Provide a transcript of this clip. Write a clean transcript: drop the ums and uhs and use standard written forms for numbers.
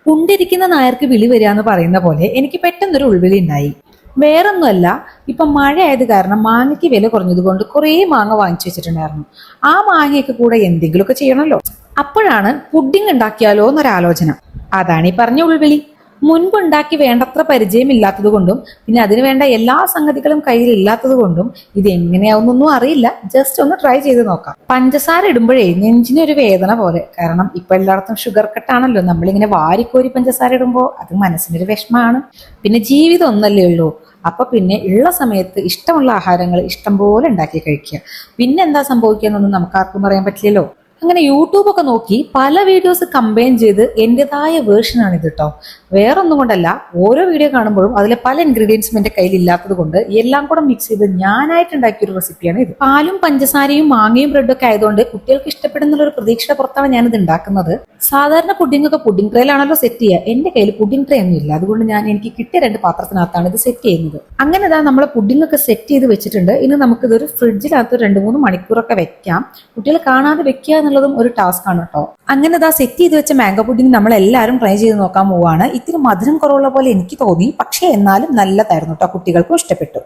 കുണ്ടിരിക്കുന്ന നായർക്ക് വിളി വരിക എന്ന് പറയുന്ന പോലെ എനിക്ക് പെട്ടെന്നൊരു ഉൾവിളി ഉണ്ടായി. വേറൊന്നുമല്ല, ഇപ്പൊ മഴ ആയത് കാരണം മാങ്ങയ്ക്ക് വില കുറഞ്ഞത് കൊണ്ട് കുറേ മാങ്ങ വാങ്ങിച്ചു വെച്ചിട്ടുണ്ടായിരുന്നു. ആ മാങ്ങയൊക്കെ കൂടെ എന്തെങ്കിലുമൊക്കെ ചെയ്യണമല്ലോ. അപ്പോഴാണ് പുഡിംഗ് ഉണ്ടാക്കിയാലോ എന്നൊരാലോചന. അതാണ് ഈ പറഞ്ഞ ഉൾവിളി. മുൻപുണ്ടാക്കി വേണ്ടത്ര പരിചയമില്ലാത്തത് കൊണ്ടും പിന്നെ അതിന് വേണ്ട എല്ലാ സംഗതികളും കയ്യിൽ ഇല്ലാത്തത് കൊണ്ടും ഇത് എങ്ങനെയാവുന്നൊന്നും അറിയില്ല. ജസ്റ്റ് ഒന്ന് ട്രൈ ചെയ്ത് നോക്കാം. പഞ്ചസാര ഇടുമ്പോഴേ നെഞ്ചിനൊരു വേദന പോലെ. കാരണം ഇപ്പൊ എല്ലായിടത്തും ഷുഗർ കട്ടാണല്ലോ. നമ്മളിങ്ങനെ വാരിക്കോരി പഞ്ചസാര ഇടുമ്പോൾ അത് മനസ്സിനൊരു വിഷമമാണ്. പിന്നെ ജീവിതം ഒന്നല്ലേ ഉള്ളൂ. അപ്പൊ പിന്നെ ഉള്ള സമയത്ത് ഇഷ്ടമുള്ള ആഹാരങ്ങൾ ഇഷ്ടം പോലെ ഉണ്ടാക്കി കഴിക്കുക. പിന്നെ എന്താ സംഭവിക്കാന്നൊന്നും നമുക്ക് ആർക്കും പറയാൻ പറ്റില്ലല്ലോ. അങ്ങനെ യൂട്യൂബൊക്കെ നോക്കി പല വീഡിയോസ് കമ്പൈൻ ചെയ്ത് എന്റേതായ വേർഷനാണ് ഇത് കേട്ടോ. വേറൊന്നും കൊണ്ടല്ല, ഓരോ വീഡിയോ കാണുമ്പോഴും അതിലെ പല ഇൻഗ്രീഡിയൻസും എന്റെ കയ്യിൽ ഇല്ലാത്തത് കൊണ്ട് എല്ലാം കൂടെ മിക്സ് ചെയ്ത് ഞാനായിട്ട് ഉണ്ടാക്കിയ ഒരു റെസിപ്പിയാണ് ഇത്. പാലും പഞ്ചസാരയും മാങ്ങയും ബ്രെഡും ഒക്കെ ആയതുകൊണ്ട് കുട്ടികൾക്ക് ഇഷ്ടപ്പെടുന്ന ഒരു പ്രതീക്ഷയുടെ പുറത്താണ് ഞാനിത് ഉണ്ടാക്കുന്നത്. സാധാരണ പുഡിംഗ് ഒക്കെ പുഡിംഗ് ട്രേയിലാണല്ലോ സെറ്റ് ചെയ്യുക. എന്റെ കയ്യിൽ പുഡിംഗ് ട്രേ ഒന്നും ഇല്ല. അതുകൊണ്ട് ഞാൻ എനിക്ക് കിട്ടിയ 2 പാത്രത്തിനകത്താണ് ഇത് സെറ്റ് ചെയ്യുന്നത്. അങ്ങനെ ഇതാ നമ്മളെ പുഡിംഗ് ഒക്കെ സെറ്റ് ചെയ്ത് വെച്ചിട്ടുണ്ട്. ഇനി നമുക്കിതൊരു ഫ്രിഡ്ജിനകത്ത് 2-3 മണിക്കൂറൊക്കെ വെക്കാം. കുട്ടികൾ കാണാതെ വെക്കുക എന്നുള്ളതും ഒരു ടാസ്ക് ആണ് കേട്ടോ. അങ്ങനെ ഇതാ സെറ്റ് ചെയ്ത് വെച്ച മാംഗോ പുഡിംഗ് നമ്മൾ എല്ലാവരും ട്രൈ ചെയ്ത് നോക്കാൻ പോവാണ്. ഇത്തിരി മധുരം കുറവുള്ള പോലെ എനിക്ക് തോന്നി, പക്ഷേ എന്നാലും നല്ലതായിരുന്നു കേട്ടോ. കുട്ടികൾക്കും ഇഷ്ടപ്പെട്ടു.